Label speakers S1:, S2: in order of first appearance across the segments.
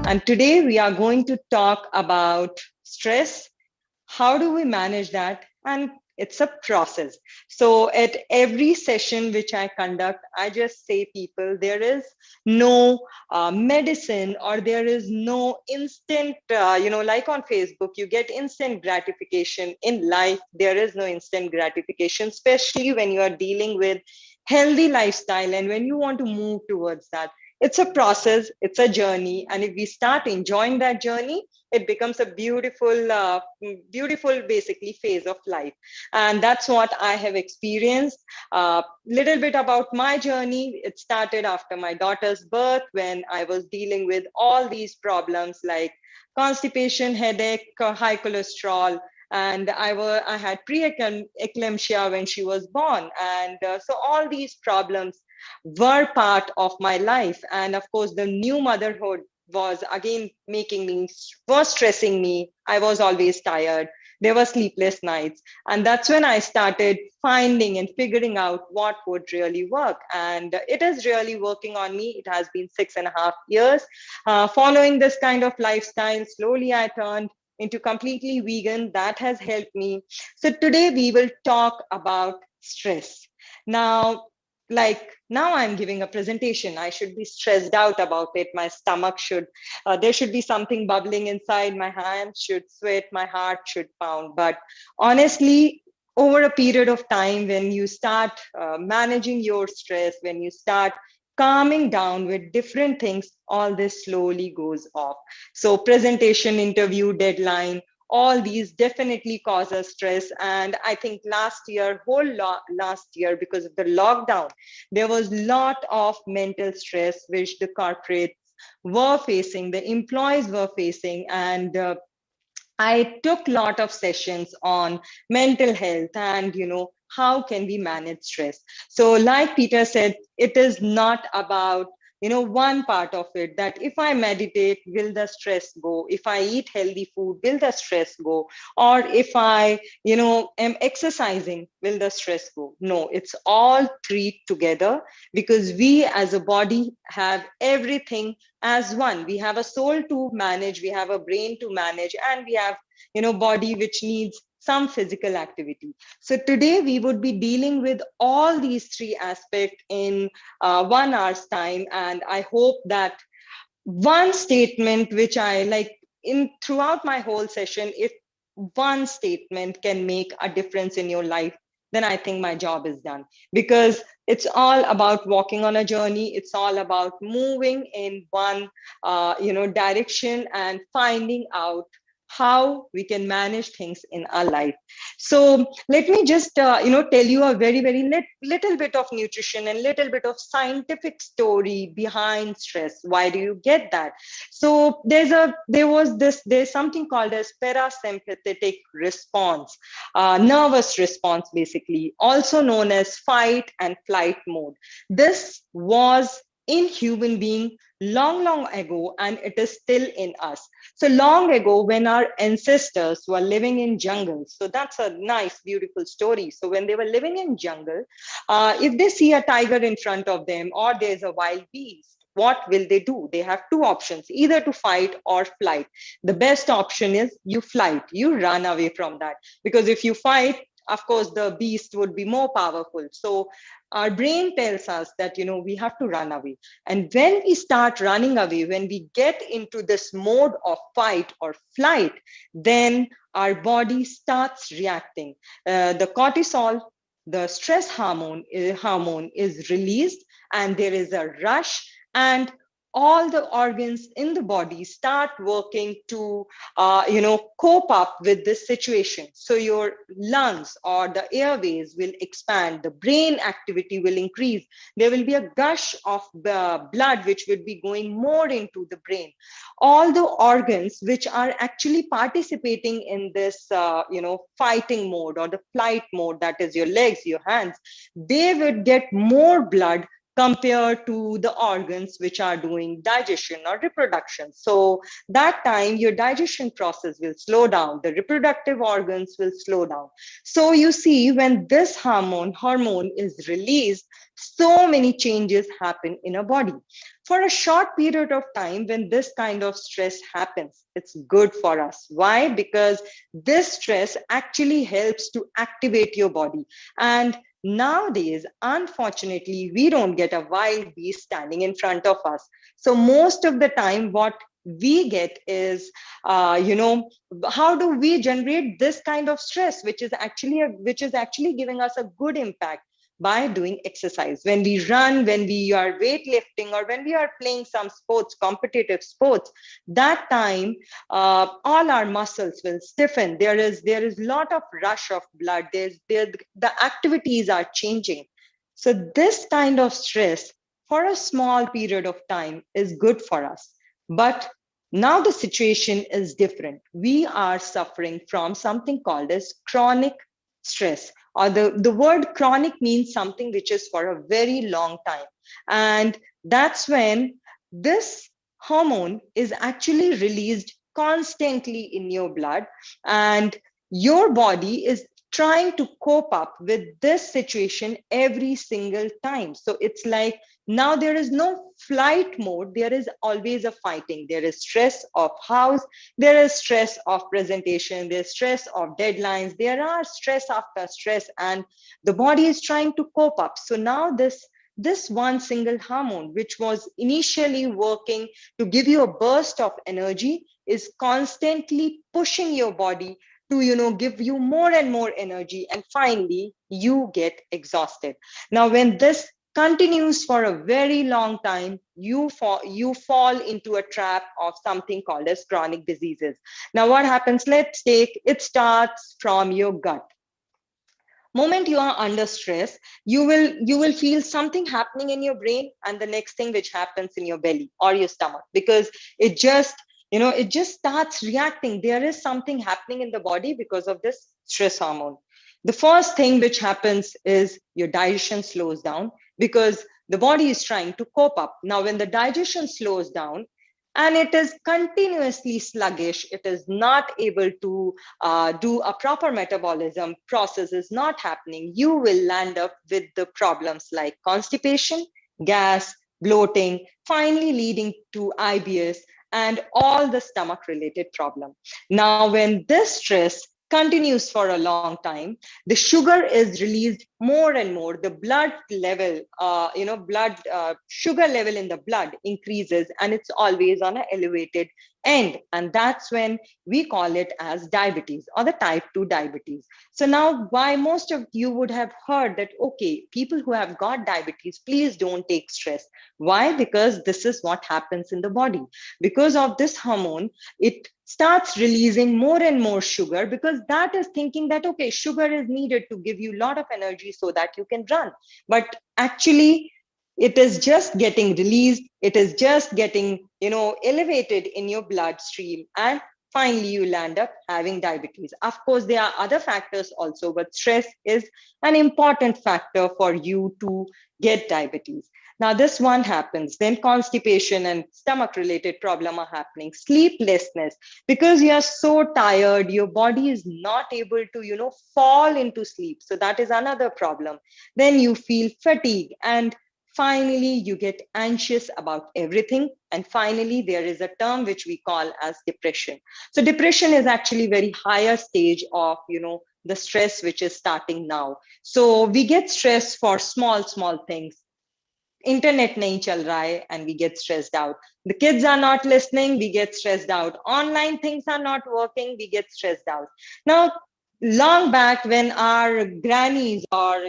S1: And today we are going to talk about stress. How do we manage that? And it's a process. So at every session which I conduct, I just say people, there is no medicine, or there is no instant, like on Facebook, you get instant gratification. In life, there is no instant gratification, especially when you are dealing with healthy lifestyle and when you want to move towards that. It's a process, it's a journey. And if we start enjoying that journey, it becomes a beautiful basically phase of life. And that's what I have experienced. Little bit about my journey. It started after my daughter's birth, when I was dealing with all these problems like constipation, headache, high cholesterol, and I had pre-eclampsia when she was born. And so all these problems were part of my life. And of course, the new motherhood was again was stressing me. I was always tired. There were sleepless nights. And that's when I started finding and figuring out what would really work. And it is really working on me. It has been 6.5 years. Following this kind of lifestyle, slowly I turned into completely vegan. That has helped me. So today we will talk about stress. Now, like now I'm giving a presentation, I should be stressed out about it. My stomach should, there should be something bubbling inside, my hands should sweat, my heart should pound. But honestly, over a period of time, when you start managing your stress, when you start calming down with different things, all this slowly goes off. So presentation, interview, deadline, all these definitely cause us stress. And I think last year, because of the lockdown, there was a lot of mental stress which the corporates were facing, the employees were facing. And I took a lot of sessions on mental health and, how can we manage stress? So like Peter said, it is not about, one part of it, that if I meditate, will the stress go? If I eat healthy food, will the stress go? Or if I, am exercising, will the stress go? No, it's all three together, because we as a body have everything as one. We have a soul to manage, we have a brain to manage, and we have, body which needs some physical activity. So today we would be dealing with all these three aspects in 1 hour's time. And I hope that one statement which I like in throughout my whole session, if one statement can make a difference in your life, then I think my job is done. Because it's all about walking on a journey. It's all about moving in one, direction, and finding out how we can manage things in our life. So let me just, tell you a very little bit of nutrition and little bit of scientific story behind stress. Why do you get that? So there's something called as parasympathetic response, nervous response, basically, also known as fight and flight mode. This was in human being long ago, and it is still in us. So long ago, when our ancestors were living in jungles, so that's a nice, beautiful story. So when they were living in jungle, if they see a tiger in front of them, or there's a wild beast, what will they do? They have two options, either to fight or flight. The best option is you flight, you run away from that. Because if you fight, of course, the beast would be more powerful. So our brain tells us that, we have to run away. And when we start running away, when we get into this mode of fight or flight, then our body starts reacting. The cortisol, the stress hormone is released, and there is a rush, and all the organs in the body start working to cope up with this situation. So your lungs or the airways will expand, the brain activity will increase, there will be a gush of the blood which will be going more into the brain. All the organs which are actually participating in this fighting mode or the flight mode, that is your legs, your hands, they would get more blood compared to the organs which are doing digestion or reproduction. So that time your digestion process will slow down, the reproductive organs will slow down. So you see, when this hormone is released, so many changes happen in a body. For a short period of time, when this kind of stress happens, it's good for us. Why? Because this stress actually helps to activate your body. And nowadays, unfortunately, we don't get a wild beast standing in front of us. So most of the time, what we get is, how do we generate this kind of stress, which is actually giving us a good impact by doing exercise. When we run, when we are weightlifting, or when we are playing some sports, competitive sports, that time all our muscles will stiffen. There is lot of rush of blood. The activities are changing. So this kind of stress for a small period of time is good for us. But now the situation is different. We are suffering from something called as chronic stress, or the word chronic means something which is for a very long time. And that's when this hormone is actually released constantly in your blood, and your body is trying to cope up with this situation every single time. So it's like now there is no flight mode, there is always a fighting. There is stress of house, there is stress of presentation, there's stress of deadlines, there are stress after stress, and the body is trying to cope up. So now this one single hormone, which was initially working to give you a burst of energy, is constantly pushing your body to give you more and more energy, and finally you get exhausted. Now when this continues for a very long time, you fall into a trap of something called as chronic diseases. Now what happens? Let's take it. Starts from your gut. Moment you are under stress, you will feel something happening in your brain, and the next thing which happens in your belly or your stomach, because it just starts reacting. There is something happening in the body because of this stress hormone. The first thing which happens is your digestion slows down, because the body is trying to cope up. Now when the digestion slows down and it is continuously sluggish, it is not able to do a proper metabolism, process is not happening, you will land up with the problems like constipation, gas, bloating, finally leading to IBS and all the stomach related problem. Now when this stress continues for a long time, the sugar is released more and more. The blood level, blood sugar level in the blood increases, and it's always on an elevated end. And that's when we call it as diabetes, or the type 2 diabetes. So now, why most of you would have heard that, okay, people who have got diabetes, please don't take stress. Why? Because this is what happens in the body. Because of this hormone, it starts releasing more and more sugar, because that is thinking that, okay, sugar is needed to give you a lot of energy so that you can run. But actually, it is just getting released, it is just getting elevated in your bloodstream, and finally you land up having diabetes. Of course there are other factors also, but stress is an important factor for you to get diabetes. Now this one happens, then constipation and stomach related problem are happening, sleeplessness, because you are so tired, your body is not able to fall into sleep. So that is another problem. Then you feel fatigue, and finally you get anxious about everything. And finally there is a term which we call as depression. So depression is actually very higher stage of the stress which is starting now. So we get stressed for small things. Internet nahi chal raha hai, and we get stressed out. The kids are not listening, we get stressed out. Online things are not working, we get stressed out. Now long back, when our grannies or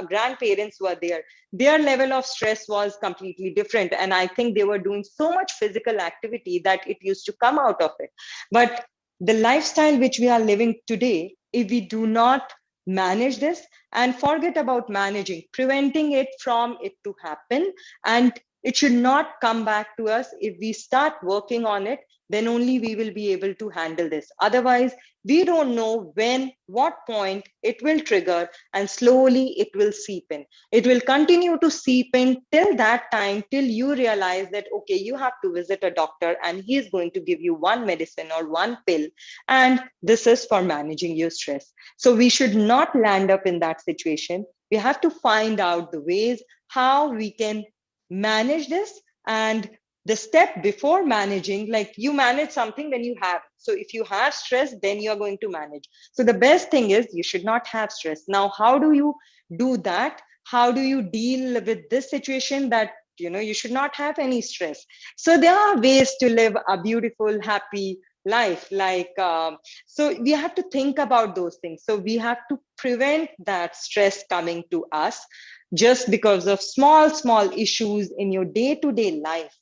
S1: grandparents were there, their level of stress was completely different, and I think they were doing so much physical activity that it used to come out of it. But the lifestyle which we are living today, if we do not manage this, and forget about managing, preventing it from it to happen, and it should not come back to us. If we start working on it, then only we will be able to handle this. Otherwise, we don't know when, what point it will trigger, and slowly it will seep in. It will continue to seep in till that time, till you realize that, okay, you have to visit a doctor and he is going to give you one medicine or one pill, and this is for managing your stress. So we should not land up in that situation. We have to find out the ways how we can manage this. And the step before managing, like you manage something when you have. So if you have stress, then you're going to manage. So the best thing is you should not have stress. Now, how do you do that? How do you deal with this situation that you should not have any stress? So there are ways to live a beautiful, happy life. So we have to think about those things. So we have to prevent that stress coming to us just because of small issues in your day-to-day life.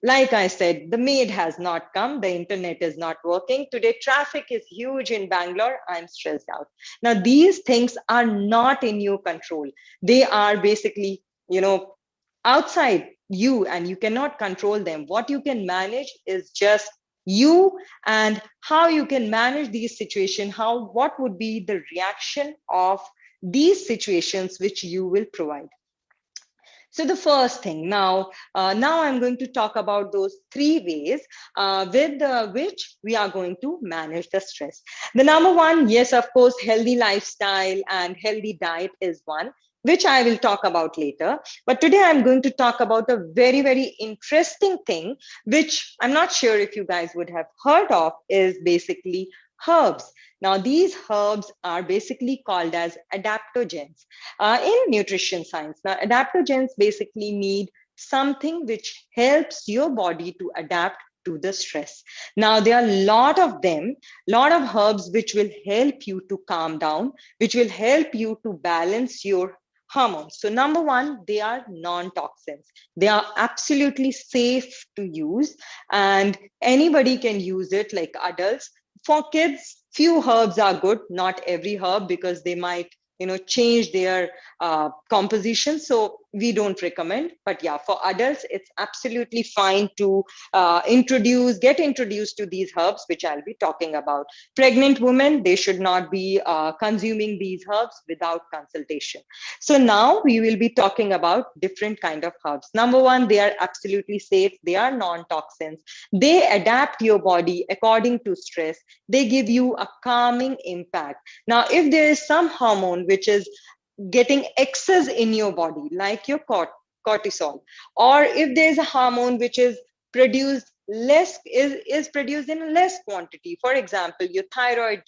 S1: Like I said, the maid has not come, the internet is not working. Today, traffic is huge in Bangalore. I'm stressed out. Now, these things are not in your control. They are basically, outside you, and you cannot control them. What you can manage is just you, and how you can manage these situations, what would be the reaction of these situations which you will provide. So the first thing now I'm going to talk about those three ways with which we are going to manage the stress. The number one, yes, of course, healthy lifestyle and healthy diet is one, which I will talk about later. But today I'm going to talk about a very, very interesting thing, which I'm not sure if you guys would have heard of, is basically herbs. Now, these herbs are basically called as adaptogens in nutrition science. Now, adaptogens basically need something which helps your body to adapt to the stress. Now, there are a lot of them, lot of herbs which will help you to calm down, which will help you to balance your hormones. So number one, they are non-toxins. They are absolutely safe to use, and anybody can use it, like adults. For kids, few herbs are good, not every herb, because they might change their composition, so we don't recommend. But yeah, for adults it's absolutely fine to get introduced to these herbs, which I'll be talking about. Pregnant women, they should not be consuming these herbs without consultation. So now we will be talking about different kind of herbs. Number one, they are absolutely safe, they are non-toxins, they adapt your body according to stress, they give you a calming impact. Now, if there is some hormone which is getting excess in your body, like your cortisol, or if there is a hormone which is produced less, is produced in less quantity, for example, your thyroid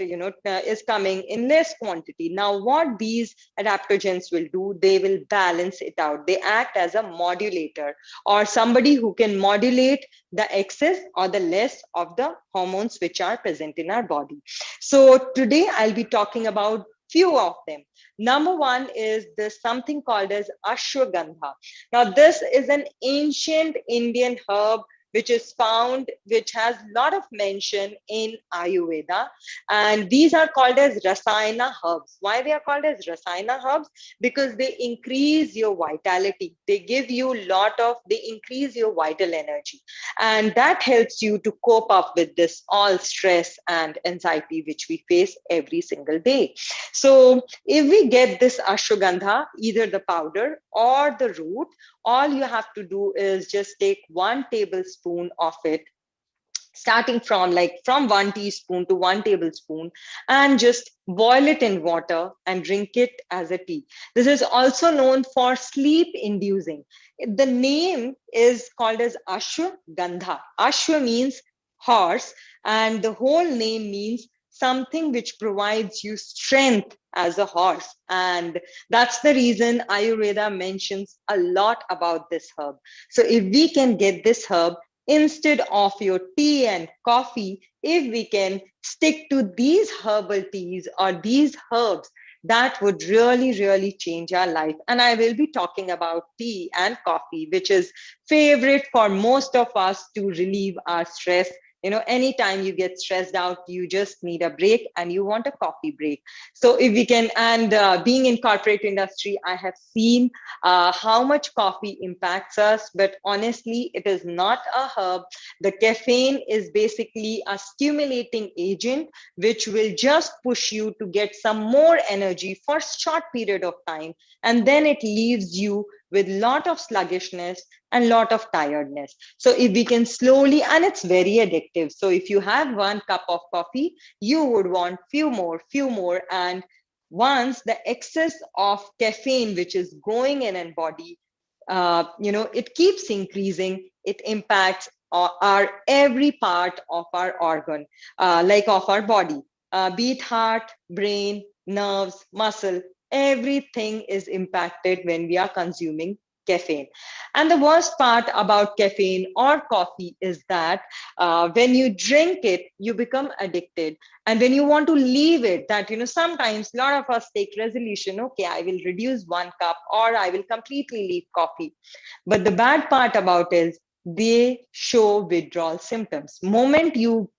S1: is coming in less quantity. Now what these adaptogens will do, they will balance it out. They act as a modulator, or somebody who can modulate the excess or the less of the hormones which are present in our body. So today I'll be talking about few of them. Number one is this something called as ashwagandha. Now this is an ancient Indian herb which is found, which has a lot of mention in Ayurveda. And these are called as Rasayana herbs. Why they are called as Rasayana herbs? Because they increase your vitality. They give you they increase your vital energy. And that helps you to cope up with this all stress and anxiety which we face every single day. So if we get this ashwagandha, either the powder or the root, all you have to do is just take 1 tablespoon of it, starting from 1 teaspoon to 1 tablespoon, and just boil it in water and drink it as a tea. This is also known for sleep inducing. The name is called as ashwagandha. Ashwa means horse, and the whole name means something which provides you strength as a horse. And that's the reason Ayurveda mentions a lot about this herb. So if we can get this herb instead of your tea and coffee, if we can stick to these herbal teas or these herbs, that would really, really change our life. And I will be talking about tea and coffee, which is favorite for most of us to relieve our stress anytime you get stressed out, you just need a break and you want a coffee break. So if we can, and being in corporate industry, I have seen how much coffee impacts us, but honestly, it is not a herb. The caffeine is basically a stimulating agent, which will just push you to get some more energy for short period of time. And then it leaves you with lot of sluggishness and lot of tiredness. So if we can slowly, and it's very addictive. So if you have 1 cup of coffee, you would want few more. And once the excess of caffeine, which is going in and body, it keeps increasing, it impacts our every part of our organ, like of our body, be it heart, brain, nerves, muscle, everything is impacted when we are consuming caffeine. And the worst part about caffeine or coffee is that when you drink it, you become addicted. And when you want to leave it, that, sometimes a lot of us take resolution, okay, I will reduce 1 cup or I will completely leave coffee. But the bad part about is they show withdrawal symptoms. Moment you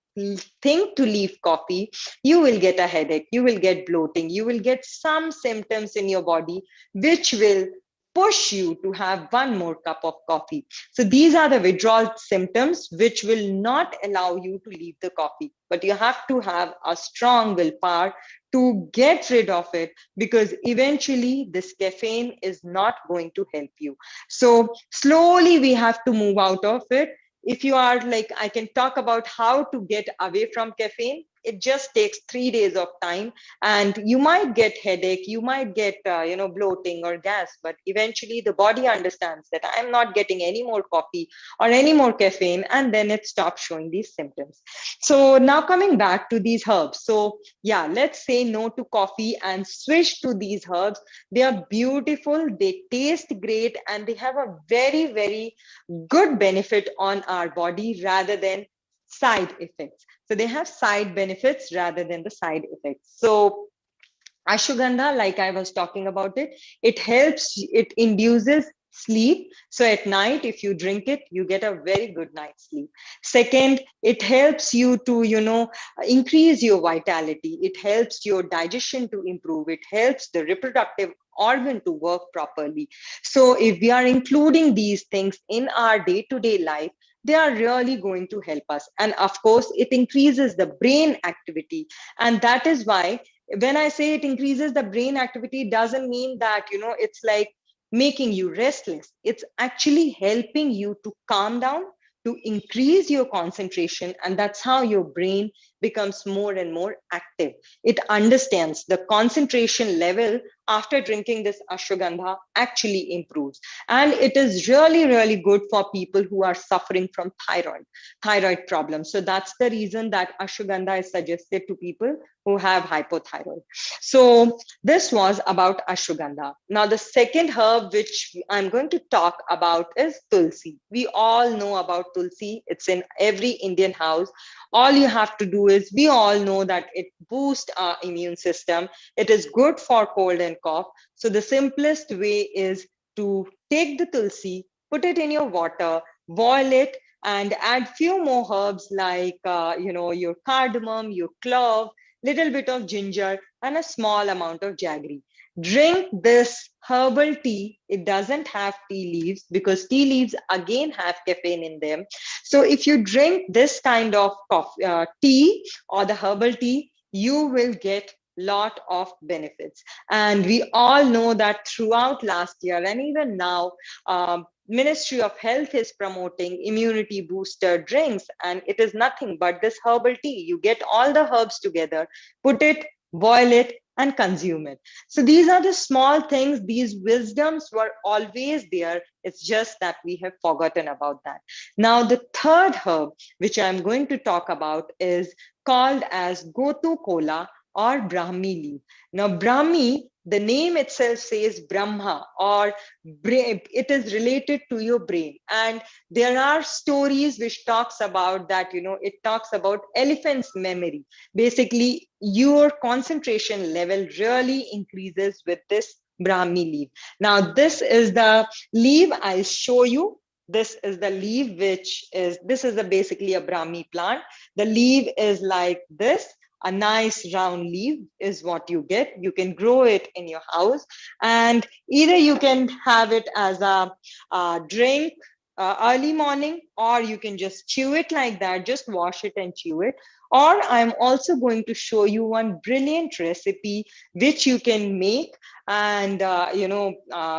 S1: think to leave coffee, you will get a headache, you will get bloating, you will get some symptoms in your body which will push you to have 1 more cup of coffee. So these are the withdrawal symptoms which will not allow you to leave the coffee, but you have to have a strong willpower to get rid of it, because eventually this caffeine is not going to help you. So slowly we have to move out of it. If you are like, I can talk about how to get away from caffeine. It just takes 3 days of time, and you might get headache, you might get bloating or gas, but eventually the body understands that I'm not getting any more coffee or any more caffeine, and then it stops showing these symptoms. So now coming back to these herbs. So yeah, let's say no to coffee and switch to these herbs. They are beautiful, they taste great, and they have a very, very good benefit on our body rather than side effects. So they have side benefits rather than the side effects. So ashwagandha, like I was talking about it, it helps, it induces sleep. So at night, if you drink it, you get a very good night's sleep. Second, it helps you to, increase your vitality. It helps your digestion to improve. It helps the reproductive organ to work properly. So if we are including these things in our day-to-day life, they are really going to help us. And of course, it increases the brain activity. And that is why when I say it increases the brain activity, it doesn't mean that, it's like making you restless. It's actually helping you to calm down, to increase your concentration. And that's how your brain becomes more and more active. It understands the concentration level after drinking this ashwagandha actually improves. And it is really, really good for people who are suffering from thyroid problems. So that's the reason that ashwagandha is suggested to people who have hypothyroid. So this was about ashwagandha. Now the second herb which I'm going to talk about is tulsi. We all know about tulsi. It's in every Indian house. All you have to do is, we all know that it boosts our immune system. It is good for cold and cough. So the simplest way is to take the tulsi, put it in your water, boil it, and add few more herbs like your cardamom, your clove, little bit of ginger, and a small amount of jaggery. Drink this herbal tea. It doesn't have tea leaves, because tea leaves again have caffeine in them. So if you drink this kind of tea or the herbal tea, you will get lot of benefits. And we all know that throughout last year and even now, Ministry of Health is promoting immunity booster drinks, and it is nothing but this herbal tea. You get all the herbs together, put it, boil it, and consume it. So these are the small things. These wisdoms were always there. It's just that we have forgotten about that. Now, the third herb, which I'm going to talk about, is called as Gotu Kola or Brahmi leaf. Now, Brahmi, the name itself says Brahma, or it is related to your brain. And there are stories which talks about that, it talks about elephant's memory. Basically, your concentration level really increases with this Brahmi leaf. Now, this is the leaf. I'll show you. This is the leaf, this is basically a Brahmi plant. The leaf is like this. A nice round leaf is what you get. You can grow it in your house, and either you can have it as a drink early morning, or you can just chew it like that, just wash it and chew it. Or I'm also going to show you one brilliant recipe which you can make, and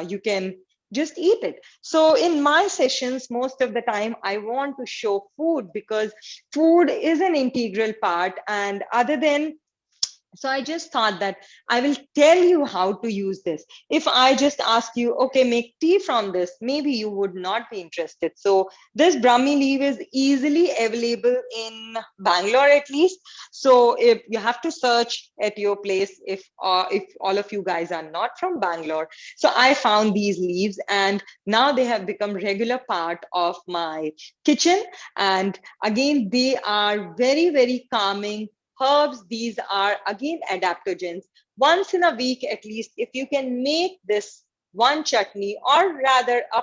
S1: you can just eat it. So in my sessions, most of the time I want to show food, because food is an integral part. And other than, so I just thought that I will tell you how to use this. If I just ask you, okay, make tea from this, maybe you would not be interested. So this Brahmi leaf is easily available in Bangalore, at least. So if you have to search at your place, if all of you guys are not from Bangalore. So I found these leaves, and now they have become regular part of my kitchen. And again, they are very, very calming herbs. These are again adaptogens. Once in a week, at least, if you can make this one chutney, or rather a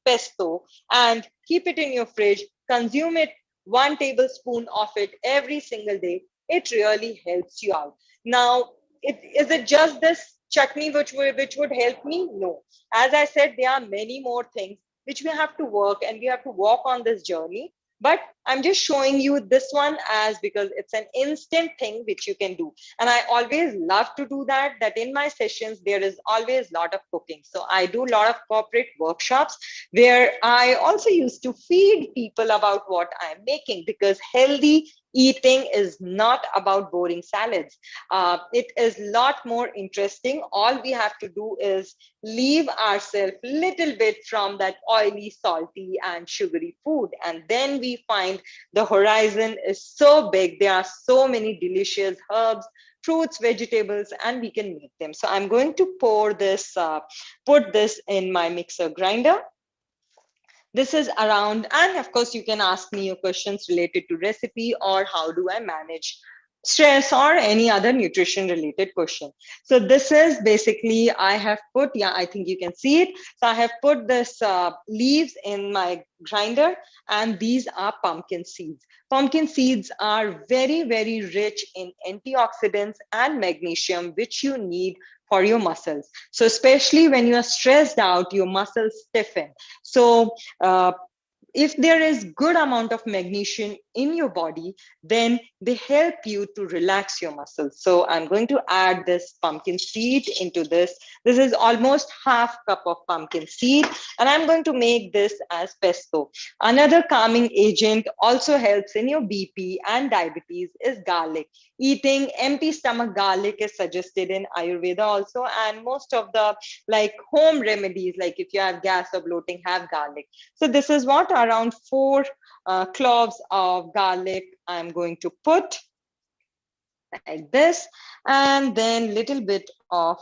S1: pesto, and keep it in your fridge, consume it, 1 tablespoon of it every single day, it really helps you out. Now, is it just this chutney which would help me? No. As I said, there are many more things which we have to work, and we have to walk on this journey. But I'm just showing you this one as because it's an instant thing which you can do. And I always love to do that in my sessions, there is always a lot of cooking. So I do a lot of corporate workshops where I also used to feed people about what I'm making, because healthy eating is not about boring salads. It is a lot more interesting. All we have to do is leave ourselves a little bit from that oily, salty, and sugary food. And then we find the horizon is so big. There are so many delicious herbs, fruits, vegetables, and we can make them. So I'm going to put this in my mixer grinder. This is around, and of course, you can ask me your questions related to recipe or how do I manage stress or any other nutrition related question. So this is basically, I have put, yeah, I think you can see it. So I have put this leaves in my grinder, and these are pumpkin seeds. Pumpkin seeds are very, very rich in antioxidants and magnesium, which you need for your muscles. So especially when you are stressed out, your muscles stiffen. So if there is good amount of magnesium in your body, then they help you to relax your muscles. So I'm going to add this pumpkin seed into this. This is almost half cup of pumpkin seed, and I'm going to make this as pesto. Another calming agent also helps in your BP and diabetes is garlic. Eating empty stomach garlic is suggested in Ayurveda also, and most of the like home remedies, like if you have gas or bloating, have garlic. So this is what, around 4 cloves of garlic I'm going to put like this, and then little bit of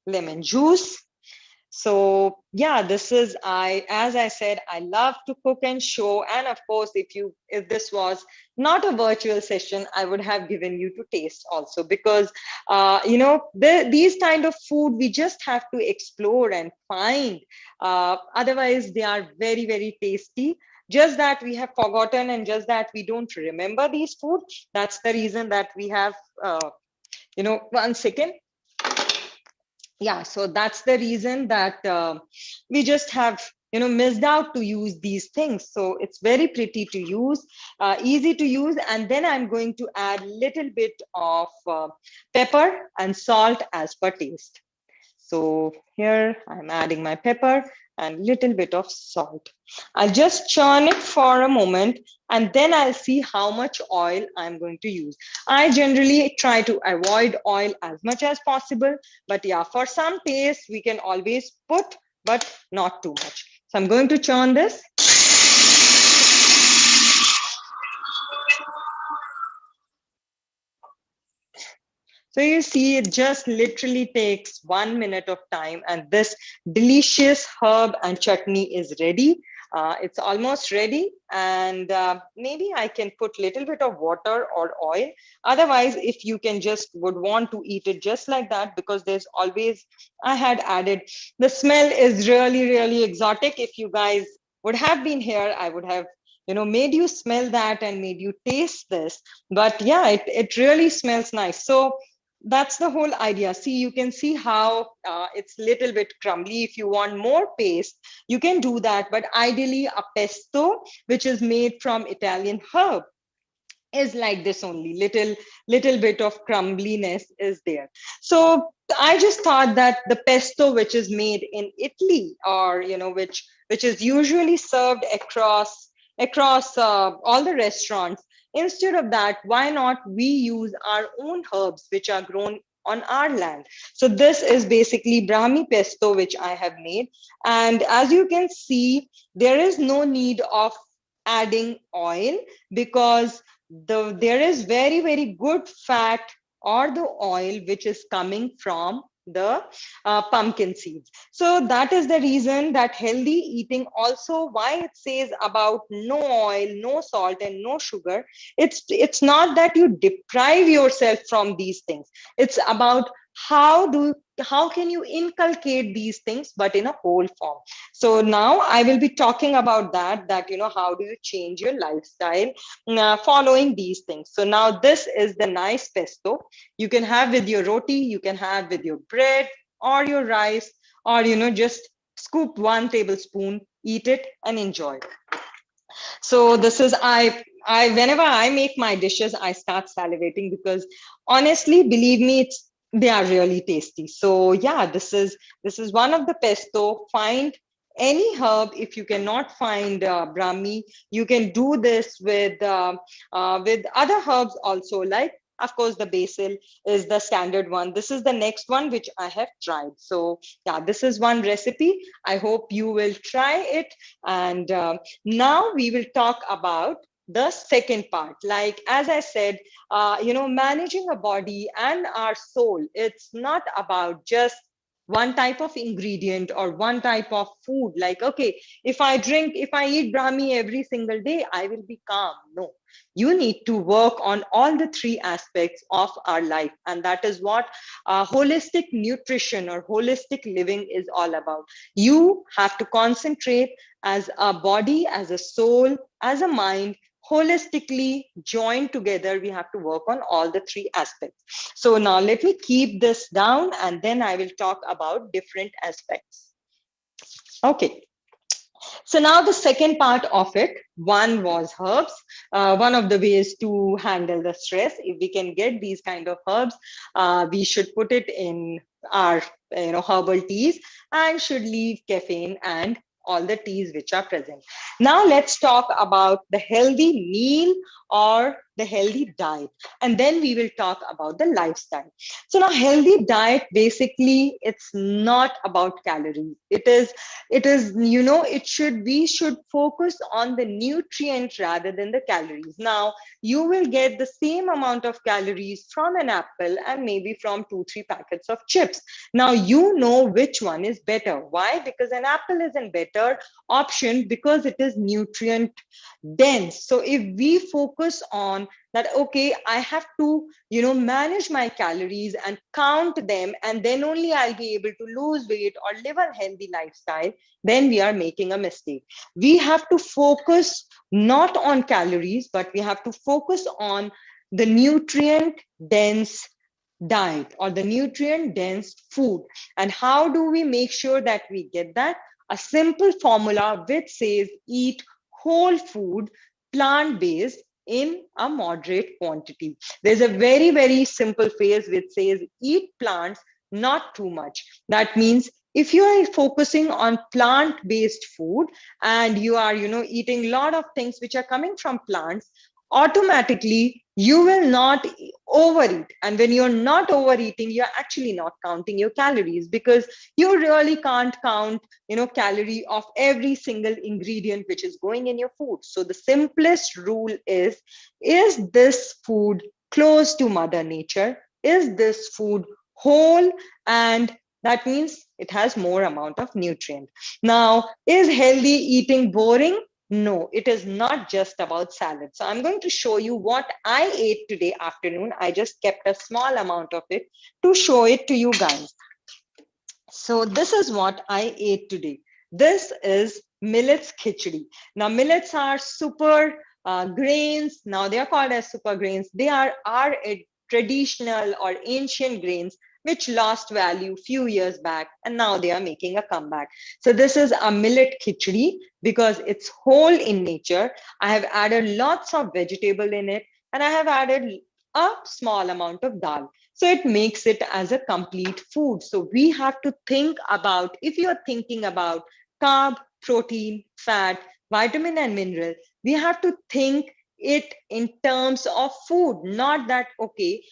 S1: lemon juice. So yeah, this is, as I said, I love to cook and show. And of course, if this was not a virtual session, I would have given you to taste also, because these kind of food we just have to explore and find. Otherwise, they are very, very tasty. Just that we have forgotten, and just that we don't remember these food. That's the reason that we have, 1 second. Yeah, so that's the reason that we just have missed out to use these things. So it's very pretty to use, easy to use. And then I'm going to add little bit of pepper and salt as per taste. So here I'm adding my pepper and little bit of salt. I'll just churn it for a moment, and then I'll see how much oil I'm going to use. I generally try to avoid oil as much as possible, but yeah, for some taste we can always put, but not too much. So I'm going to churn this. So you see, it just literally takes 1 minute of time, and this delicious herb and chutney is ready. It's almost ready, and maybe I can put little bit of water or oil. Otherwise, if you can just would want to eat it just like that, because there's always, I had added, the smell is really, really exotic. If you guys would have been here, I would have, made you smell that and made you taste this. But yeah, it really smells nice. So that's the whole idea. See, you can see how it's little bit crumbly. If you want more paste, you can do that. But ideally, a pesto, which is made from Italian herb, is like this only. Little bit of crumbliness is there. So I just thought that the pesto which is made in Italy, or which is usually served across all the restaurants, instead of that, why not we use our own herbs which are grown on our land? So this is basically Brahmi pesto which I have made. And as you can see, there is no need of adding oil, because there is very good fat, or the oil which is coming from the pumpkin seeds. So that is the reason that healthy eating also, why it says about no oil, no salt, and no sugar. It's not that you deprive yourself from these things. It's about how can you inculcate these things, but in a whole form. So now I will be talking about that how do you change your lifestyle following these things. So now this is the nice pesto. You can have with your roti, you can have with your bread or your rice, or just scoop 1 tablespoon, eat it and enjoy. So this is, I whenever I make my dishes, I start salivating, because honestly, believe me, they are really tasty. So yeah, this is one of the pesto. Find any herb. If you cannot find Brahmi, you can do this with other herbs also, like of course the basil is the standard one. This is the next one which I have tried. So yeah, this is one recipe. I hope you will try it. And now we will talk about the second part. Like, as I said, managing a body and our soul, it's not about just one type of ingredient or one type of food. Like, okay, if I eat Brahmi every single day, I will be calm. No, you need to work on all the three aspects of our life. And that is what holistic nutrition or holistic living is all about. You have to concentrate as a body, as a soul, as a mind, holistically joined together. We have to work on all the three aspects. So now let me keep this down, and then I will talk about different aspects. Okay. So now the second part of it, one was herbs. One of the ways to handle the stress, if we can get these kind of herbs, we should put it in our herbal teas, and should leave caffeine and all the teas which are present. Now let's talk about the healthy meal or the healthy diet, and then we will talk about the lifestyle. So now healthy diet, basically it's not about calories. It is we should focus on the nutrient rather than the calories. Now you will get the same amount of calories from an apple and maybe from 2-3 packets of chips. Now you know which one is better. Why? Because an apple is a better option, because it is nutrient dense. So if we focus on that, okay, I have to manage my calories and count them, and then only I'll be able to lose weight or live a healthy lifestyle, then we are making a mistake. We have to focus not on calories, but we have to focus on the nutrient dense diet or the nutrient dense food. And how do we make sure that we get that? A simple formula which says eat whole food, plant based, in a moderate quantity. There's a very simple phrase which says eat plants, not too much. That means if you are focusing on plant-based food, and you are eating a lot of things which are coming from plants, automatically you will not overeat. And when you're not overeating, you're actually not counting your calories, because you really can't count calorie of every single ingredient which is going in your food. So the simplest rule is this food close to mother nature? Is this food whole? And that means it has more amount of nutrient. Now, is healthy eating boring? No, it is not just about salad. So I'm going to show you what I ate today afternoon. I just kept a small amount of it to show it to you guys. So this is what I ate today. This is millets khichdi. Now, millets are super grains. Now they are called as super grains. They are a traditional or ancient grains which lost value few years back, and now they are making a comeback. So this is a millet khichdi because it's whole in nature. I have added lots of vegetable in it, and I have added a small amount of dal. So it makes it as a complete food. So we have to think about, if you are thinking about carb, protein, fat, vitamin, and mineral, we have to think it in terms of food, not that, okay,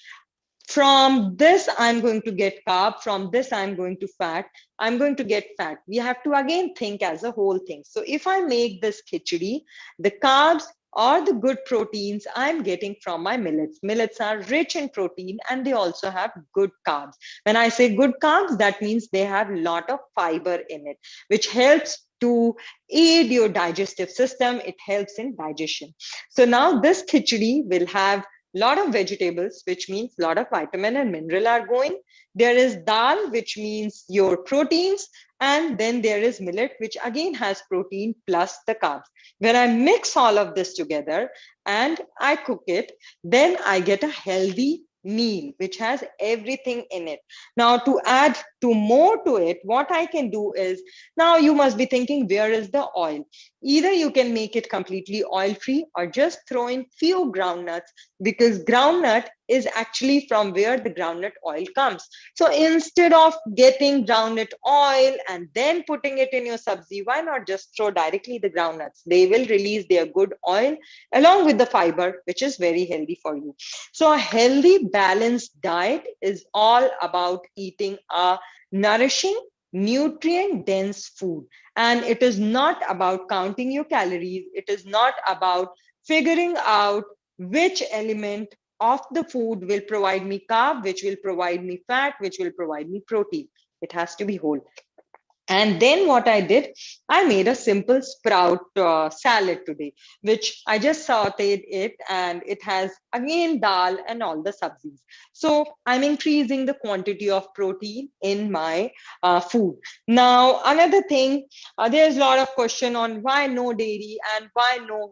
S1: from this I'm going to get carb, from this I'm going to fat, I'm going to get fat. We have to again think as a whole thing. So if I make this khichdi, the carbs or the good proteins I'm getting from my millets. Millets are rich in protein and they also have good carbs. When I say good carbs, that means they have a lot of fiber in it, which helps to aid your digestive system. It helps in digestion. So now this khichdi will have lot of vegetables, which means a lot of vitamin and mineral are going. There is dal, which means your proteins. And then there is millet, which again has protein plus the carbs. When I mix all of this together and I cook it, then I get a healthy meal, which has everything in it. Now, to add to more to it, what I can do is, now you must be thinking, where is the oil? Either you can make it completely oil free or just throw in few groundnuts, because groundnut is actually from where the groundnut oil comes. So instead of getting groundnut oil and then putting it in your sabzi, why not just throw directly the groundnuts? They will release their good oil along with the fiber, which is very healthy for you. So a healthy, balanced diet is all about eating a nourishing, nutrient dense food. And it is not about counting your calories. It is not about figuring out which element of the food will provide me carb, which will provide me fat, which will provide me protein. It has to be whole. And then what I did, I made a simple sprout salad today, which I just sauteed it, and it has again dal and all the sabzis. So I'm increasing the quantity of protein in my food. Now, another thing, there's a lot of question on why no dairy and why no,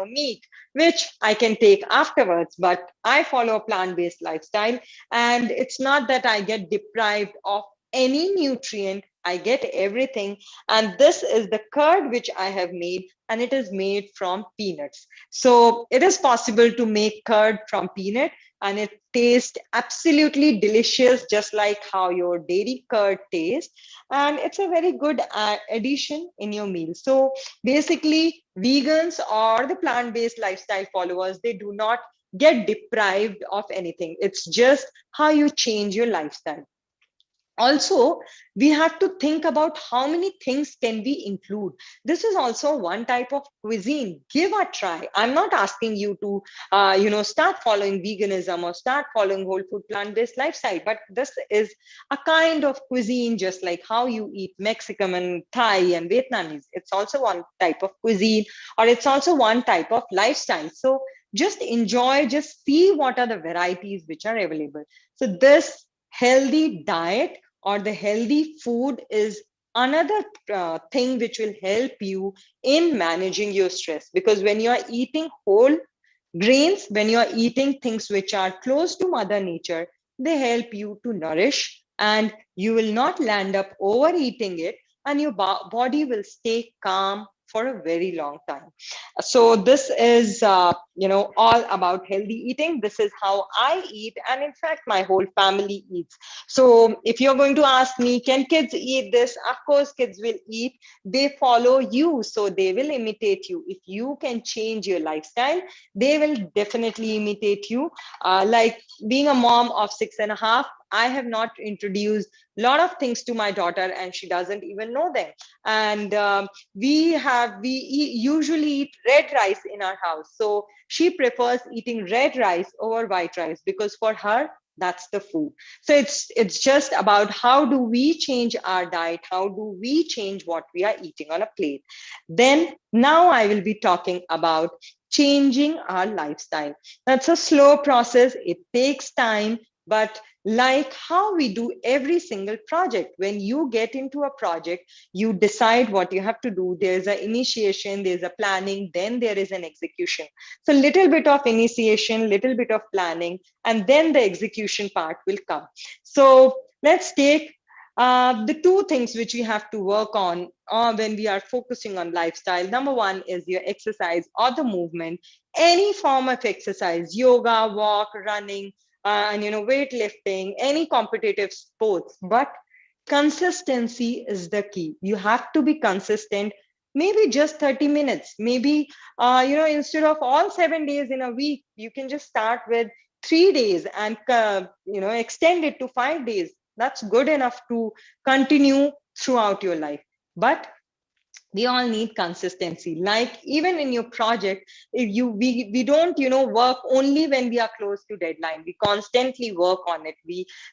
S1: meat, which I can take afterwards. But I follow a plant-based lifestyle, and it's not that I get deprived of any nutrient. I get everything. And this is the curd which I have made, and it is made from peanuts. So it is possible to make curd from peanut, and it tastes absolutely delicious, just like how your dairy curd tastes. And it's a very good addition in your meal. So basically, vegans or the plant-based lifestyle followers, they do not get deprived of anything. It's just how you change your lifestyle. Also, we have to think about how many things can we include. This is also one type of cuisine. Give a try. I'm not asking you to start following veganism or start following whole food plant-based lifestyle, but this is a kind of cuisine, just like how you eat Mexican and Thai and Vietnamese. It's also one type of cuisine, or it's also one type of lifestyle. So just enjoy, just see what are the varieties which are available. So this healthy diet or the healthy food is another thing which will help you in managing your stress. Because when you are eating whole grains, when you are eating things which are close to Mother Nature, they help you to nourish, and you will not land up overeating it, and your body will stay calm for a very long time. So this is all about healthy eating. This is how I eat, and in fact my whole family eats. So if you're going to ask me, can kids eat this? Of course kids will eat. They follow you, so they will imitate you. If you can change your lifestyle, they will definitely imitate you. Like being a mom of 6.5, I have not introduced a lot of things to my daughter, and she doesn't even know them. And usually eat red rice in our house. So she prefers eating red rice over white rice, because for her, that's the food. So it's just about how do we change our diet, how do we change what we are eating on a plate. Then now I will be talking about changing our lifestyle. That's a slow process. It takes time. but like how we do every single project. When you get into a project, you decide what you have to do. There's an initiation, there's a planning, then there is an execution. So little bit of initiation, little bit of planning, and then the execution part will come. So let's take the two things which we have to work on when we are focusing on lifestyle. Number one is your exercise or the movement, any form of exercise, yoga, walk, running, and weightlifting, any competitive sports. But consistency is the key. You have to be consistent. Maybe just 30 minutes. Maybe instead of all 7 days in a week, you can just start with 3 days and extend it to 5 days. That's good enough to continue throughout your life. But we all need consistency. Like even in your project, if we don't work only when we are close to deadline. We constantly work on it.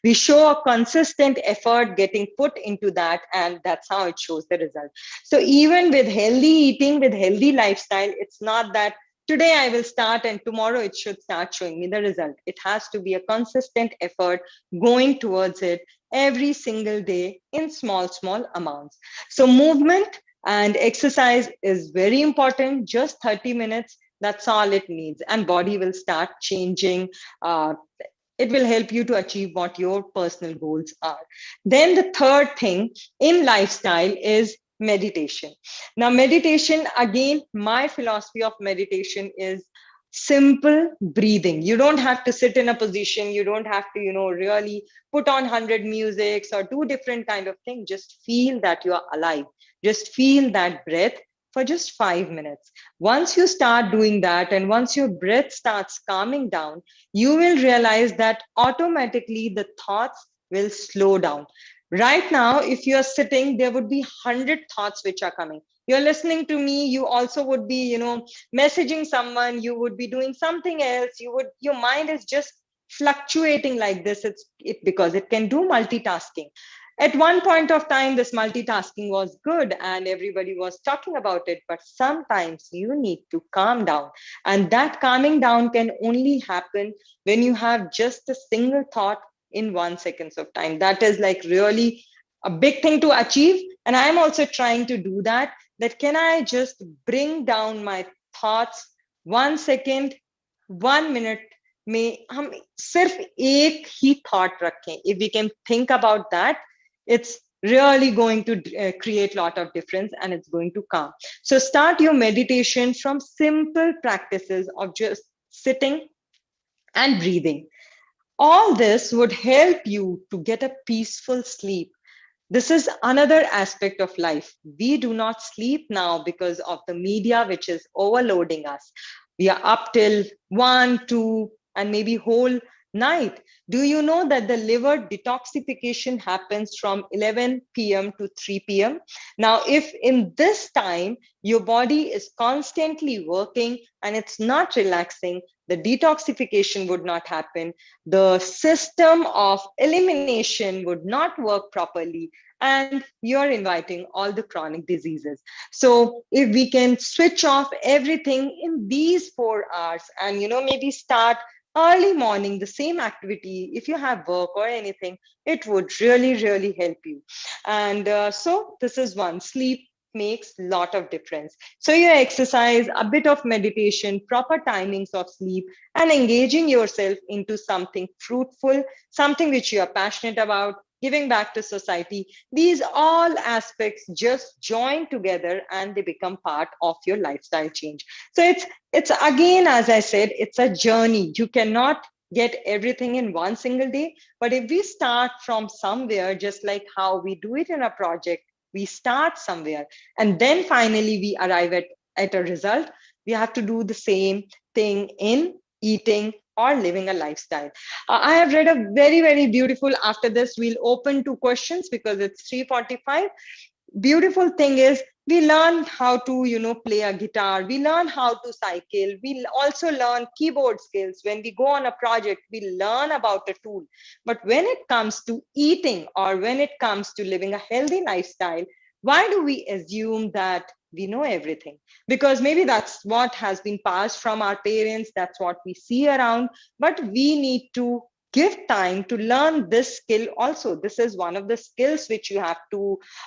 S1: We show a consistent effort getting put into that, and that's how it shows the result. So even with healthy eating, with healthy lifestyle, it's not that today I will start and tomorrow it should start showing me the result. It has to be a consistent effort going towards it every single day in small amounts. So movement and exercise is very important. Just 30 minutes, that's all it needs. And body will start changing. It will help you to achieve what your personal goals are. Then the third thing in lifestyle is meditation. Now, meditation, again, my philosophy of meditation is simple breathing. You don't have to sit in a position. You don't have to, really put on 100 musics or do different kind of thing. Just feel that you are alive. Just feel that breath for just 5 minutes. Once you start doing that, and once your breath starts calming down, you will realize that automatically the thoughts will slow down. Right now, if you're sitting, there would be 100 thoughts which are coming. You're listening to me, you also would be, messaging someone, you would be doing something else, your mind is just fluctuating like this. It because it can do multitasking. At one point of time, this multitasking was good and everybody was talking about it, but sometimes you need to calm down. And that calming down can only happen when you have just a single thought in 1 second of time. That is like really a big thing to achieve. And I'm also trying to do that. That can I just bring down my thoughts 1 second, 1 minute में हम सिर्फ एक ही thought रखें. If we can think about that, it's really going to create a lot of difference and it's going to calm. So start your meditation from simple practices of just sitting and breathing. All this would help you to get a peaceful sleep. This is another aspect of life. We do not sleep now because of the media, which is overloading us. We are up till 1, 2, and maybe whole night. Do you know that the liver detoxification happens from 11 p.m. to 3 p.m.? Now, if in this time your body is constantly working and it's not relaxing, the detoxification would not happen. The system of elimination would not work properly, and you're inviting all the chronic diseases. So if we can switch off everything in these 4 hours and maybe start early morning, the same activity, if you have work or anything, it would really help you. And so this is one. Sleep makes a lot of difference. So your exercise, a bit of meditation, proper timings of sleep, and engaging yourself into something fruitful, something which you are passionate about, giving back to society. These all aspects just join together and they become part of your lifestyle change. So it's again, as I said, it's a journey. You cannot get everything in one single day. But if we start from somewhere, just like how we do it in a project, we start somewhere and then finally we arrive at a result. We have to do the same thing in eating or living a lifestyle. I have read a very beautiful, after this we'll open to questions because it's 3:45. Beautiful thing is we learn how to play a guitar, we learn how to cycle, we also learn keyboard skills. When we go on a project, we learn about a tool. But when it comes to eating or when it comes to living a healthy lifestyle, why do we assume that we know everything? Because maybe that's what has been passed from our parents, that's what we see around, but we need to give time to learn this skill also. This is one of the skills which you have to,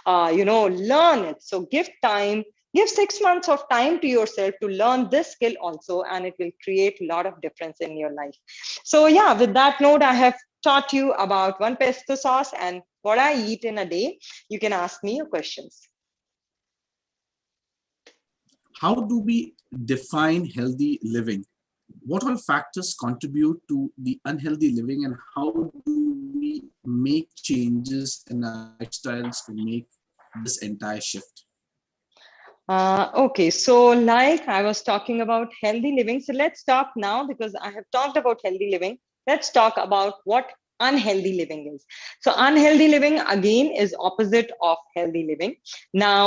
S1: learn it. So give time, give 6 months of time to yourself to learn this skill also, and it will create a lot of difference in your life. So yeah, with that note, I have taught you about one pesto sauce and what I eat in a day. You can ask me your questions.
S2: How do we define healthy living? What all factors contribute to the unhealthy living, and how do we make changes in our lifestyles to make this entire shift?
S1: Okay, so like I was talking about healthy living. So let's talk now, because I have talked about healthy living. Let's talk about what unhealthy living is. So unhealthy living again is opposite of healthy living. Now,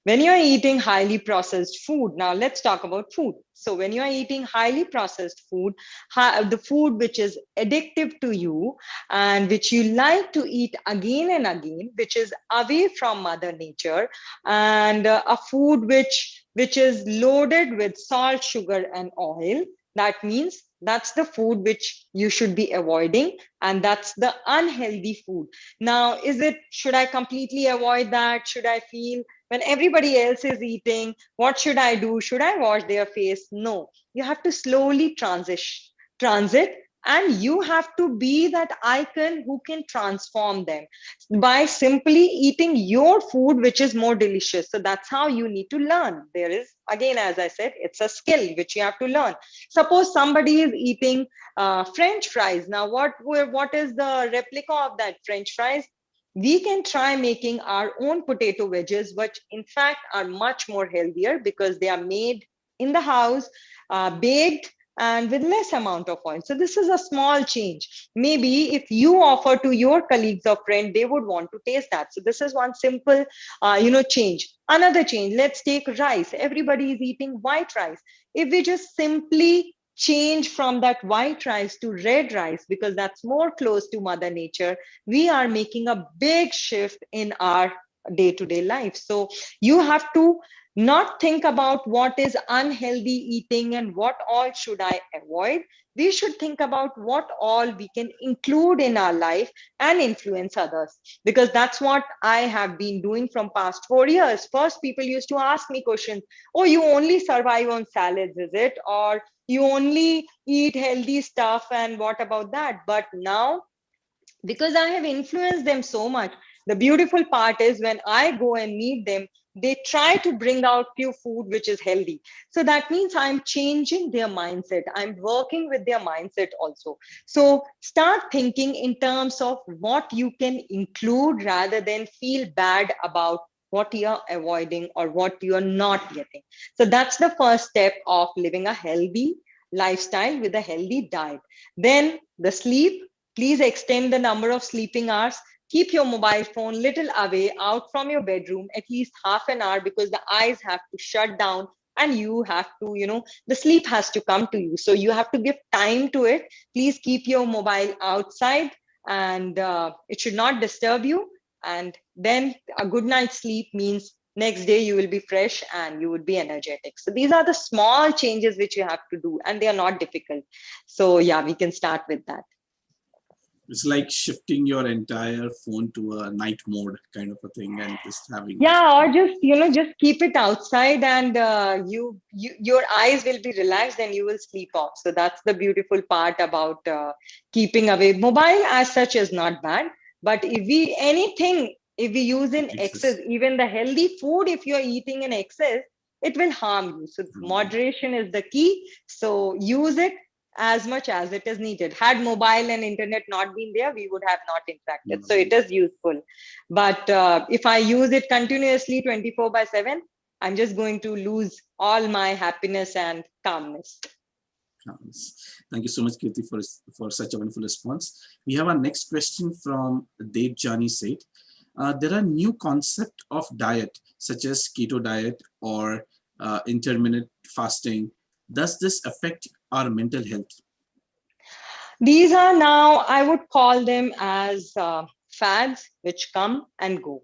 S1: when you're eating highly processed food, now let's talk about food. So when you're eating highly processed food, the food which is addictive to you and which you like to eat again and again, which is away from Mother Nature, and a food which is loaded with salt, sugar, and oil, that means that's the food which you should be avoiding, and that's the unhealthy food. Now, should I completely avoid that? Should I feel when everybody else is eating, what should I do? Should I wash their face? No, you have to slowly transit, and you have to be that icon who can transform them by simply eating your food which is more delicious. So that's how you need to learn. There is, again, as I said, it's a skill which you have to learn. Suppose somebody is eating French fries. Now what is the replica of that French fries? We can try making our own potato wedges, which in fact are much more healthier because they are made in the house, baked, and with less amount of oil. So this is a small change. Maybe if you offer to your colleagues or friend, they would want to taste that. So this is one simple, change. Another change, let's take rice. Everybody is eating white rice. If we just simply change from that white rice to red rice, because that's more close to Mother Nature, we are making a big shift in our day-to-day life. So you have to not think about what is unhealthy eating and what all should I avoid. We should think about what all we can include in our life and influence others, because that's what I have been doing from past 4 years. First, people used to ask me questions. Oh, you only survive on salads, is it? Or you only eat healthy stuff, and what about that? But now, because I have influenced them so much, the beautiful part is when I go and meet them, they try to bring out few food which is healthy. So that means I'm changing their mindset. I'm working with their mindset also. So start thinking in terms of what you can include rather than feel bad about what you're avoiding or what you're not getting. So that's the first step of living a healthy lifestyle with a healthy diet. Then the sleep. Please extend the number of sleeping hours. Keep your mobile phone little away out from your bedroom, at least half an hour, because the eyes have to shut down and you have to, the sleep has to come to you. So you have to give time to it. Please keep your mobile outside, and it should not disturb you. And then a good night's sleep means next day you will be fresh and you would be energetic. So these are the small changes which you have to do, and they are not difficult. So yeah, we can start with that.
S2: It's like shifting your entire phone to a night mode kind of a thing, and just having.
S1: Yeah, or just keep it outside, and your eyes will be relaxed and you will sleep off. So that's the beautiful part about keeping away. Mobile as such is not bad, but if we use in excess, even the healthy food, if you're eating in excess, it will harm you. So moderation is the key. So use it as much as it is needed. Had mobile and internet not been there, we would have not interacted. So it is useful. But if I use it continuously 24/7, I'm just going to lose all my happiness and calmness.
S2: Thank you so much, Kirti, for such a wonderful response. We have our next question from Dave Jani Said. There are new concepts of diet, such as keto diet or intermittent fasting. Does this affect our mental health?
S1: These are now, I would call them as fads which come and go.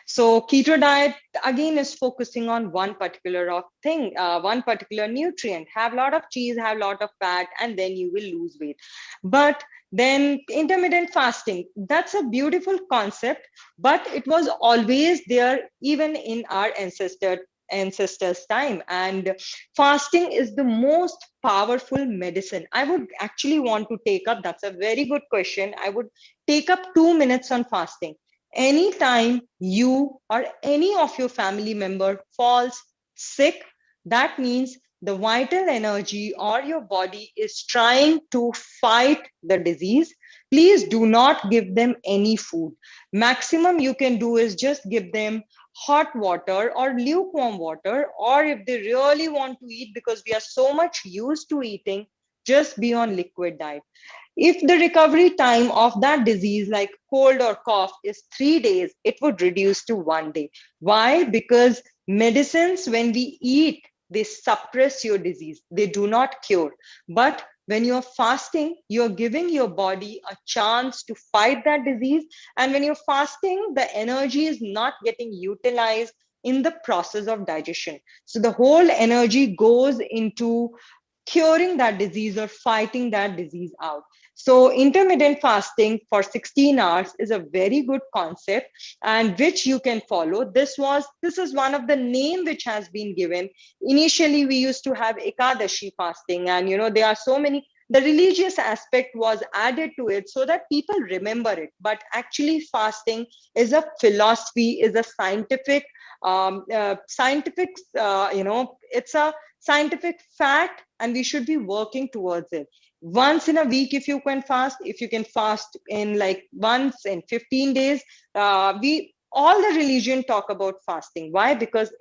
S1: So keto diet again is focusing on one particular one particular nutrient. Have a lot of cheese, have a lot of fat, and then you will lose weight. But then intermittent fasting, that's a beautiful concept, but it was always there even in our ancestors time. And fasting is the most powerful medicine. I would actually want to take up, that's a very good question, I would take up 2 minutes on fasting. Anytime you or any of your family member falls sick, that means the vital energy or your body is trying to fight the disease. Please do not give them any food. Maximum you can do is just give them hot water or lukewarm water, or if they really want to eat, because we are so much used to eating, just be on liquid diet. If the recovery time of that disease, like cold or cough, is 3 days, it would reduce to 1 day. Why? Because medicines, when we eat, they suppress your disease, they do not cure. But when you're fasting, you're giving your body a chance to fight that disease. And when you're fasting, the energy is not getting utilized in the process of digestion. So the whole energy goes into curing that disease or fighting that disease out. So intermittent fasting for 16 hours is a very good concept, and which you can follow. This is one of the name which has been given. Initially, we used to have Ekadashi fasting, and there are so many. The religious aspect was added to it so that people remember it. But actually, fasting is a philosophy, is a it's a scientific fact, and we should be working towards it. Once in a week, if you can fast, if you can fast in like once in 15 days, we all the religion talk about fasting. Why? Because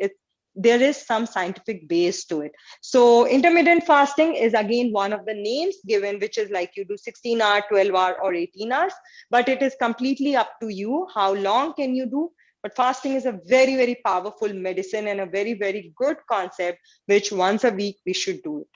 S1: there is some scientific base to it. So intermittent fasting is again one of the names given, which is like you do 16 hour, 12 hour, or 18 hours, but it is completely up to you how long can you do. But fasting is a very, very powerful medicine and a very, very good concept, which once a week we should do it.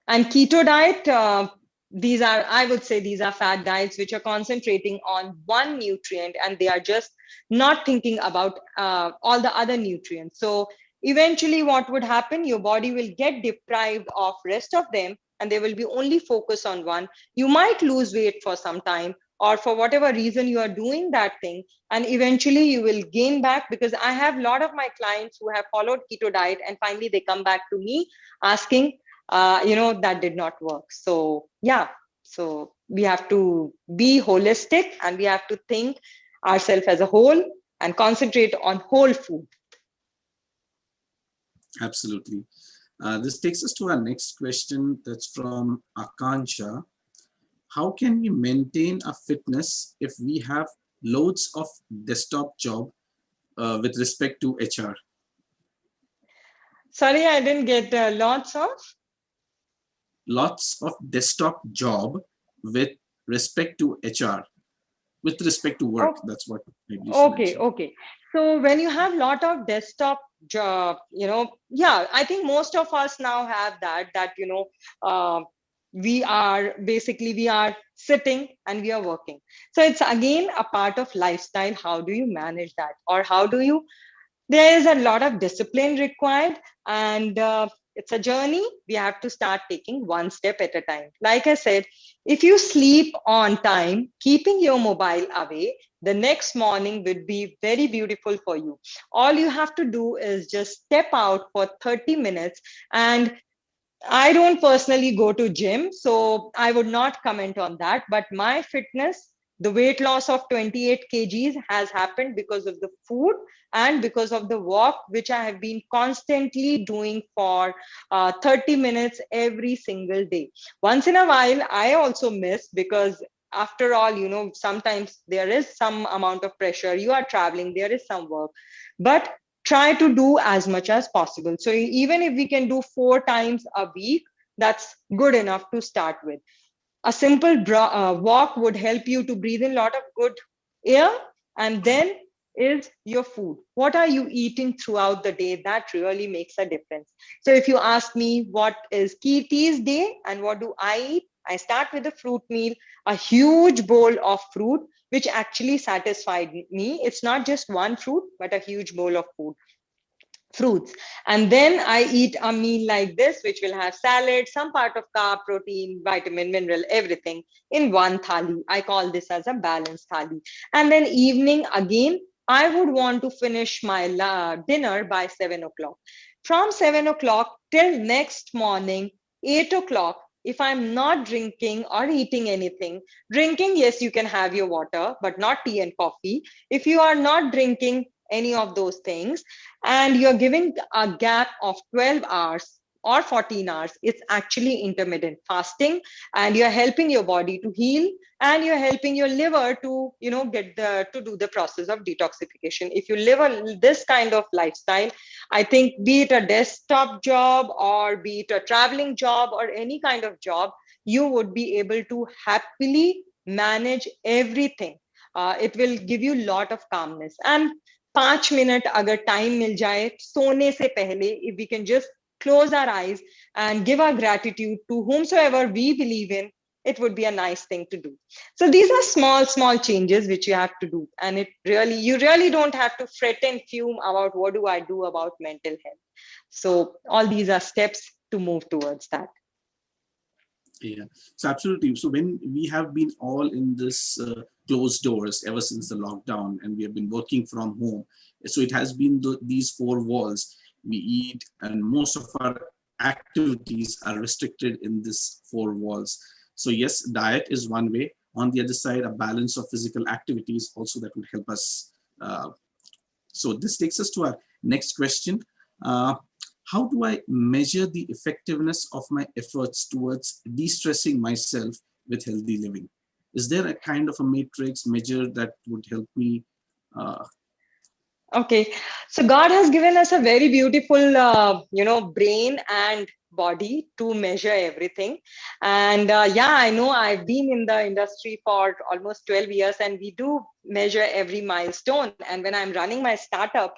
S1: And keto diet, I would say these are fat diets which are concentrating on one nutrient, and they are just not thinking about all the other nutrients. So eventually what would happen, your body will get deprived of rest of them, and they will be only focused on one. You might lose weight for some time, or for whatever reason you are doing that thing, and eventually you will gain back. Because I have a lot of my clients who have followed keto diet, and finally they come back to me asking, that did not work. So yeah, so we have to be holistic, and we have to think ourselves as a whole and concentrate on whole food.
S2: Absolutely. This takes us to our next question. That's from Akansha. How can we maintain a fitness if we have loads of desktop job with respect to HR?
S1: Sorry, I didn't get
S2: lots of desktop job with respect to HR, with respect to work.
S1: Oh,
S2: That's what she
S1: okay,
S2: mentioned.
S1: okay. So when you have a lot of desktop job, yeah, I think most of us now have that we are sitting and we are working. So it's again a part of lifestyle. How do you manage that? Or how do you there is a lot of discipline required, and it's a journey. We have to start taking one step at a time. Like I said, if you sleep on time, keeping your mobile away, the next morning would be very beautiful for you. All you have to do is just step out for 30 minutes. And I don't personally go to gym, so I would not comment on that. But my fitness, the weight loss of 28 kgs has happened because of the food and because of the walk, which I have been constantly doing for 30 minutes every single day. Once in a while, I also miss, because after all, sometimes there is some amount of pressure. You are traveling, there is some work. But try to do as much as possible. So even if we can do 4 times a week, that's good enough to start with. A simple walk would help you to breathe in a lot of good air. And then is your food. What are you eating throughout the day? That really makes a difference. So if you ask me what is Kirti's day and what do I eat, I start with a fruit meal, a huge bowl of fruit, which actually satisfied me. It's not just one fruit, but a huge bowl of fruits. And then I eat a meal like this, which will have salad, some part of carb, protein, vitamin, mineral, everything in one thali. I call this as a balanced thali. And then evening again, I would want to finish my dinner by 7 o'clock. From 7 o'clock till next morning, 8 o'clock, if I'm not drinking or eating anything, drinking, yes, you can have your water, but not tea and coffee. If you are not drinking any of those things, and you're giving a gap of 12 hours or 14 hours, it's actually intermittent fasting, and you're helping your body to heal, and you're helping your liver to get to do the process of detoxification. If you live this kind of lifestyle, I think, be it a desktop job or be it a traveling job or any kind of job, you would be able to happily manage everything. It will give you a lot of calmness. And 5 minute अगर time मिल जाए सोने से पहले, if we can just close our eyes and give our gratitude to whomsoever we believe in, it would be a nice thing to do. So these are small changes which you have to do, and you really don't have to fret and fume about what do I do about mental health. So all these are steps to move towards that.
S2: Yeah, so absolutely. So when we have been all in this closed doors ever since the lockdown, and we have been working from home, so it has been these four walls. We eat, and most of our activities are restricted in this four walls. So yes, diet is one way. On the other side, a balance of physical activities also that would help us. So this takes us to our next question. How do I measure the effectiveness of my efforts towards de-stressing myself with healthy living? Is there a kind of a matrix measure that would help me?
S1: Okay, so God has given us a very beautiful, brain and body to measure everything. And yeah, I know I've been in the industry for almost 12 years, and we do measure every milestone. And when I'm running my startup,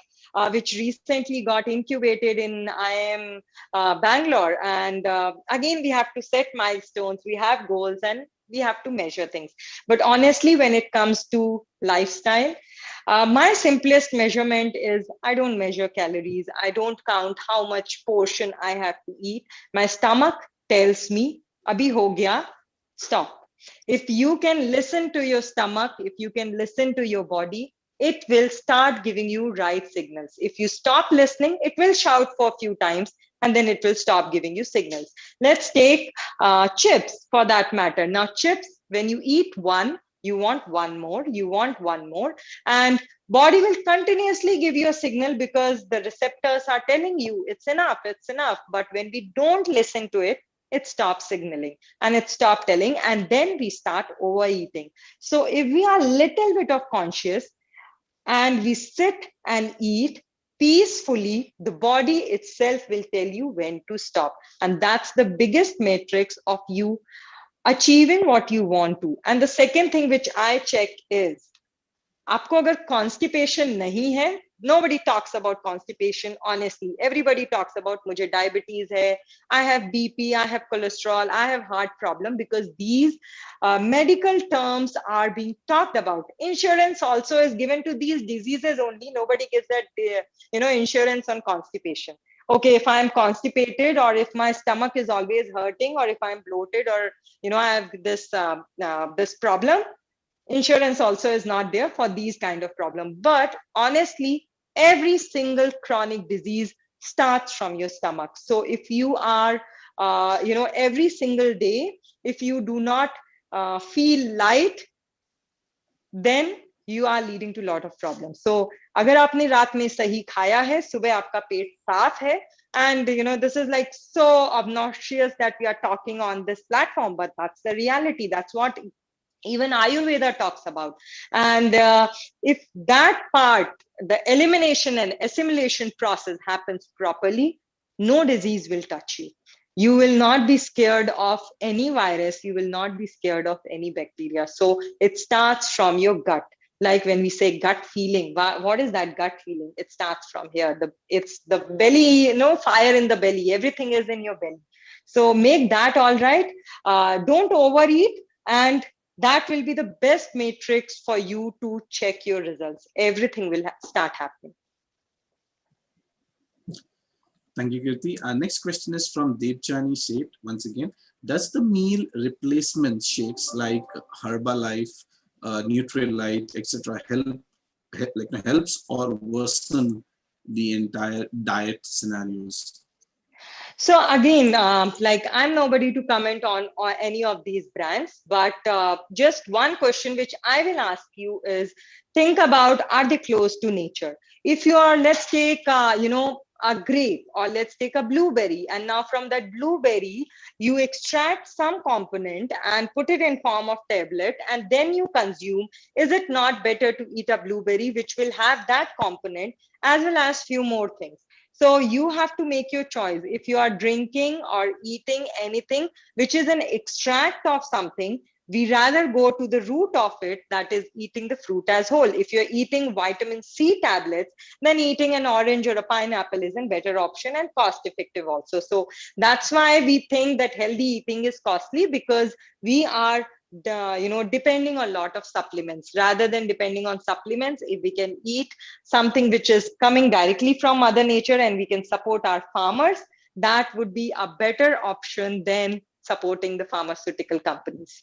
S1: which recently got incubated in IIM Bangalore, and again, we have to set milestones, we have goals, and we have to measure things. But honestly, when it comes to lifestyle, my simplest measurement is I don't measure calories. I don't count how much portion I have to eat. My stomach tells me, Abhi ho gaya, stop. If you can listen to your stomach, if you can listen to your body, it will start giving you right signals. If you stop listening, it will shout for a few times, and then it will stop giving you signals. Let's take chips for that matter. Now, chips, when you eat one, you want one more, you want one more, and body will continuously give you a signal because the receptors are telling you it's enough, it's enough. But when we don't listen to it, it stops signaling and it stops telling, and then we start overeating. So if we are a little bit of conscious and we sit and eat peacefully, the body itself will tell you when to stop. And that's the biggest matrix of you achieving what you want to. And the second thing which I check is, आपको अगर constipation नहीं है, nobody talks about constipation. Honestly, everybody talks about मुझे diabetes है, I have BP, I have cholesterol, I have heart problem, because these medical terms are being talked about. Insurance also is given to these diseases only. Nobody gives that insurance on constipation. Okay, if I'm constipated, or if my stomach is always hurting, or if I'm bloated, or I have this problem, insurance also is not there for these kind of problem. But honestly, every single chronic disease starts from your stomach. So if you are every single day, if you do not feel light, then you are leading to a lot of problems. So agar aapne raat mein sahi khaya hai, subah aapka pet saaf hai, and this is like so obnoxious that we are talking on this platform, but that's the reality. That's what even Ayurveda talks about. And if that part, the elimination and assimilation process happens properly, no disease will touch you. You will not be scared of any virus. You will not be scared of any bacteria. So it starts from your gut. Like when we say gut feeling, what is that gut feeling? It starts from here. It's the belly, fire in the belly. Everything is in your belly. So make that all right. Don't overeat, and that will be the best matrix for you to check your results. Everything will start happening.
S2: Thank you, Kirti. Our next question is from Devjani Sheth. Once again, does the meal replacement shakes like Herbalife, Nutrilite, etc., helps or worsen the entire diet scenarios?
S1: So again, like I'm nobody to comment on any of these brands, but just one question which I will ask you is, think about, are they close to nature? If you are, let's take, a grape, or let's take a blueberry, and now from that blueberry, you extract some component and put it in form of tablet, and then you consume, is it not better to eat a blueberry, which will have that component as well as few more things? So you have to make your choice. If you are drinking or eating anything which is an extract of something, we rather go to the root of it, that is eating the fruit as whole. If you're eating vitamin C tablets, then eating an orange or a pineapple is a better option and cost effective also. So that's why we think that healthy eating is costly, because we are depending on a lot of supplements. Rather than depending on supplements, if we can eat something which is coming directly from mother nature and we can support our farmers, that would be a better option than supporting the pharmaceutical companies.